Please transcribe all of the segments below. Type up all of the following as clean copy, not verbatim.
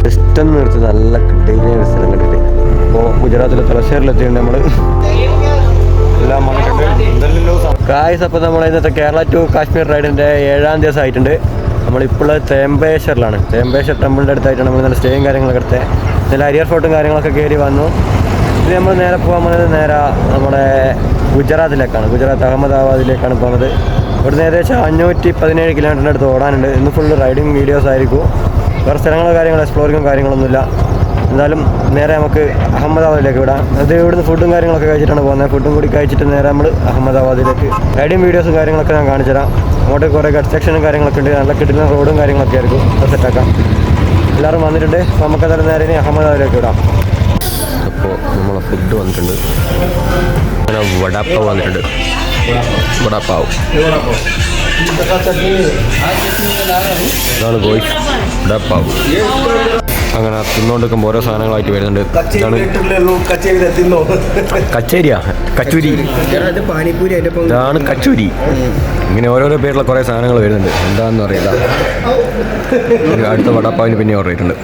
Just നിർത്തി നല്ല കിട്ടിയ സ്ഥലം കണ്ടിട്ട് ഇപ്പോൾ ഗുജറാത്തിലെ തലശ്ശേരിലെത്തിയുണ്ട് നമ്മൾ എല്ലാം ഗായ്സ്. അപ്പോൾ നമ്മൾ ഇന്നത്തെ കേരള ടു കാശ്മീർ റൈഡിൻ്റെ 7ാം ദിവസം ആയിട്ടുണ്ട്. നമ്മളിപ്പോൾ തേമ്പേശ്വറിലാണ്. തേമ്പേശ്വർ ടെമ്പിളിൻ്റെ അടുത്തായിട്ടാണ് നമ്മൾ നല്ല സ്റ്റേയും കാര്യങ്ങളൊക്കെ എടുത്തത്. നല്ല അരിയർ ഫോർട്ടും കാര്യങ്ങളൊക്കെ കയറി വന്നു. ഇത് നമ്മൾ നേരെ പോകാൻ പോകുന്നത് നേരെ നമ്മുടെ ഗുജറാത്തിലേക്കാണ്. ഗുജറാത്ത് അഹമ്മദാബാദിലേക്കാണ് പോകുന്നത്. ഇവിടുന്ന് ഏകദേശം 517 കിലോമീറ്ററിൻ്റെ അടുത്ത് ഓടാനുണ്ട്. ഇന്ന് ഫുള്ള് റൈഡിങ് വീഡിയോസ് ആയിരിക്കും. വേറെ സ്ഥലങ്ങളോ കാര്യങ്ങളോ എക്സ്പ്ലോറിങ്ങും കാര്യങ്ങളൊന്നുമില്ല. എന്തായാലും നേരെ നമുക്ക് അഹമ്മദാബാദിലേക്ക് വിടാം. അത് ഇവിടുന്ന് ഫുഡും കാര്യങ്ങളൊക്കെ കഴിച്ചിട്ടാണ് പോകുന്നത്. ഫുഡും കൂടി കഴിച്ചിട്ട് നേരെ നമ്മൾ അഹമ്മദാബാദിലേക്ക് റൈഡിങ് വീഡിയോസും കാര്യങ്ങളൊക്കെ ഞാൻ കാണിച്ചു തരാം. അങ്ങോട്ട് കുറേ കൺസ്ട്രക്ഷനും കാര്യങ്ങളൊക്കെ ഉണ്ട്. നല്ല കിട്ടുന്ന റോഡും കാര്യങ്ങളൊക്കെ ആയിരിക്കും. അത് സെറ്റാക്കാം. എല്ലാവരും വന്നിട്ടുണ്ട്. അപ്പോൾ നമുക്കതെല്ലാം നേരെ ഇനി അഹമ്മദാബാദിലേക്ക് വിടാം. അപ്പോൾ നമ്മളെ ഫുഡ് വന്നിട്ടുണ്ട്. അങ്ങനെ വടാപ്പാവ് വന്നിട്ടുണ്ട്. വടാപ്പാവ് അതാണ് ഗോയ് വടാപ്പാവ്. അങ്ങനെ തിന്നുകൊണ്ടിരിക്കുമ്പോൾ ഓരോ സാധനങ്ങളായിട്ട് വരുന്നുണ്ട്. കച്ചേരിയാ കച്ചൂരി, ഇതാണ് കച്ചൂരി. ഇങ്ങനെ ഓരോരോ പേരുള്ള കുറേ സാധനങ്ങൾ വരുന്നുണ്ട്. എന്താണെന്ന് അറിയില്ല. അടുത്ത വടാപ്പാവിന് പിന്നെ ഓർഡർ ചെയ്തിട്ടുണ്ട്.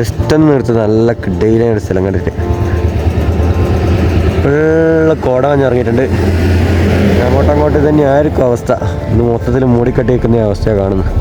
ജസ്റ്റ് നിർത്തി നല്ല കിടയിലാണ് സ്ഥലം കണ്ടിട്ട് ഫുള്ള് കോട മഞ്ഞിറങ്ങിയിട്ടുണ്ട്. അങ്ങോട്ടങ്ങോട്ട് തന്നെ ആയിരിക്കും അവസ്ഥ. ഇന്ന് മൊത്തത്തിൽ മൂടിക്കെട്ടി വയ്ക്കുന്ന അവസ്ഥയാണ് കാണുന്നത്.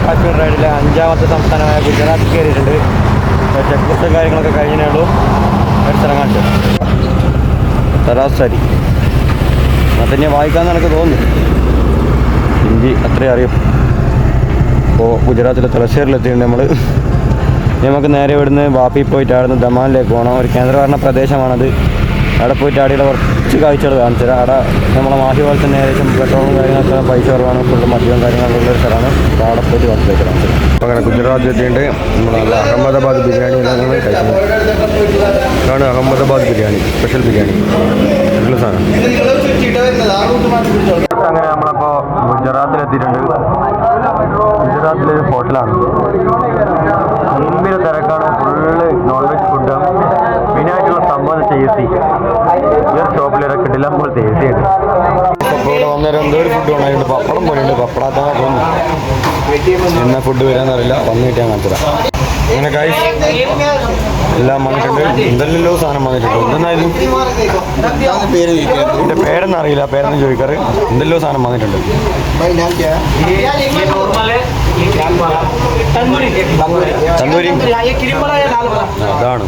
കാശ്മീർ റൈഡിലെ 5ാമത്തെ സംസ്ഥാനമായ ഗുജറാത്ത് കയറിയിട്ടുണ്ട്. ചെക്ക് പോസ്റ്റും കാര്യങ്ങളൊക്കെ കഴിഞ്ഞേ ഉള്ളൂ. ഒരു സ്ഥലം കാണിച്ചു സരാസരി അതന്നെ വായിക്കാമെന്ന് എനിക്ക് തോന്നുന്നു. ഹിന്ദി അത്രയും അറിയും. ഇപ്പോൾ ഗുജറാത്തിലെ തലശ്ശേരിലെത്തിയിട്ടുണ്ട് നമ്മൾ. നമുക്ക് നേരെ ഇവിടുന്ന് വാപ്പി പോയിട്ട് അവിടുന്ന് ദമാനിലേക്ക് പോകണം. ഒരു കേന്ദ്രഭരണ പ്രദേശമാണത്. അവിടെ പോയിട്ട് അവിടെയുള്ള കുറച്ച് കാഴ്ചകൾ കാണിച്ചു തരാം. അവിടെ നമ്മളെ മാഹി പോലെ തന്നെ ഏകദേശം പെട്രോളും കാര്യങ്ങളൊക്കെ പൈസ കുറവാണ്. ഫുള്ള് മദ്യവും കാര്യങ്ങളുള്ളൊരു സ്ഥലമാണ്. അപ്പോൾ അവിടെ പോയിട്ട് കാണിച്ചു തരാം. അങ്ങനെ ഗുജറാത്ത് എത്തിയിട്ട് നമ്മൾ നല്ല അഹമ്മദാബാദ് ബിരിയാണി എല്ലാം കഴിക്കുന്നത്. ഇതാണ് അഹമ്മദാബാദ് ബിരിയാണി, സ്പെഷ്യൽ ബിരിയാണി. നല്ല സാധനം. അങ്ങനെ നമ്മളപ്പോൾ ഗുജറാത്തിലെത്തിയിട്ടുണ്ട്. ഗുജറാത്തിലൊരു ഹോട്ടലാണ്. മുമ്പിൽ തിരക്കാണ്. ഫുള്ള് നോൺ വെജ് ഫുഡാണ്. മെയിനായിട്ടുള്ള സംഭവം AC. ഈ ഒരു ഷോപ്പിലൊക്കെ കിട്ടില്ല പോലത്തെ AC ഉണ്ട്. അപ്പോൾ ഇവിടെ വന്നേരം എന്തോ ഒരു ഫുഡ് വേണമായിട്ടുണ്ട്. പപ്പടം പോലെയുണ്ട്. പപ്പടാത്താണ് തോന്നുന്നു. എന്നാ ഫുഡ് വരാമെന്നറിയില്ല. വന്നിട്ട് ഞാൻ കാണിച്ചതാണ്. അങ്ങനെ ഗൈസ് എല്ലാം വന്നിട്ടുണ്ട്. എന്തെല്ലോ സാധനം വന്നിട്ടുണ്ട്. എന്തെന്നായിരുന്നു എൻ്റെ പേരെന്ന് അറിയില്ല. പേരെന്ന് ചോദിക്കാറ്. എന്തെല്ലോ സാധനം വന്നിട്ടുണ്ട്. തന്തൂരി അതാണ്.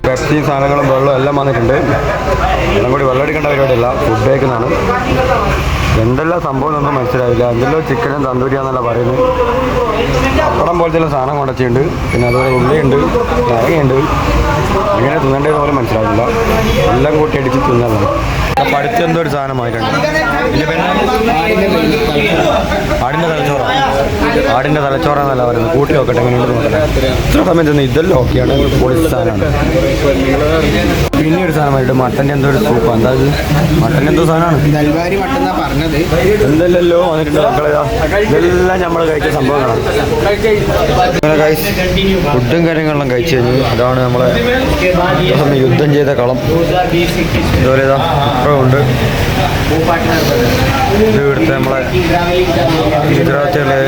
പെപ്സി സാധനങ്ങളും വെള്ളം എല്ലാം വന്നിട്ടുണ്ട്. എല്ലാം കൂടി വെള്ളം അടിക്കേണ്ട പരിപാടിയല്ല, ഫുഡ് കഴിക്കുന്നതാണ്. എന്തെല്ലാം സംഭവം ഒന്നും മനസ്സിലാവില്ല. എന്തെല്ലോ ചിക്കനും തന്തൂരിയാന്നല്ല പറയുന്നത്. പപ്പടം പോലത്തെ സാധനം കൊണ്ടച്ചുണ്ട്. പിന്നെ അതുപോലെ ഉള്ളിയുണ്ട്, തേങ്ങയുണ്ട്. ഇങ്ങനെ തിന്നേണ്ടത് പോലും മനസ്സിലാവില്ല. എല്ലാം കൂട്ടി അടിച്ച് തിന്നലാണ്. പഠിച്ചെന്തോ ഒരു സാധനം ആയിട്ടുണ്ട്. ഇതിൻ്റെ പേര് ആടിൻ്റെ തലച്ചോറ്. ആടിൻ്റെ തലച്ചോറാന്നല്ല പറയുന്നത്. കൂട്ടി നോക്കട്ടെ എങ്ങനെയുണ്ട് ഇത്ര സമയത്ത് ഇതെല്ലാം ഓക്കെയാണ്. പൊളിച്ച സാധനമാണ്. പിന്നെ ഒരു സാധനമായിട്ട് മട്ടൻ്റെ എന്തോ ഒരു സൂപ്പ്. എന്താ ഇത്? മട്ടൻ്റെ എന്തോ സാധനമാണ്. എന്തെല്ലോ വന്നിട്ടുണ്ട് മക്കളെ. ഇതെല്ലാം നമ്മൾ കഴിച്ച സംഭവങ്ങളാണ്. അങ്ങനെ കഴിച്ച് ഫുഡും കാര്യങ്ങളെല്ലാം കഴിച്ചു കഴിഞ്ഞു. അതാണ് നമ്മളെ യുദ്ധം ചെയ്ത കളം. ഇതുപോലെ ഇതാ ഇപ്പഴുണ്ട്. ഇത് ഇവിടുത്തെ നമ്മളെ ഗുജറാത്തിലെ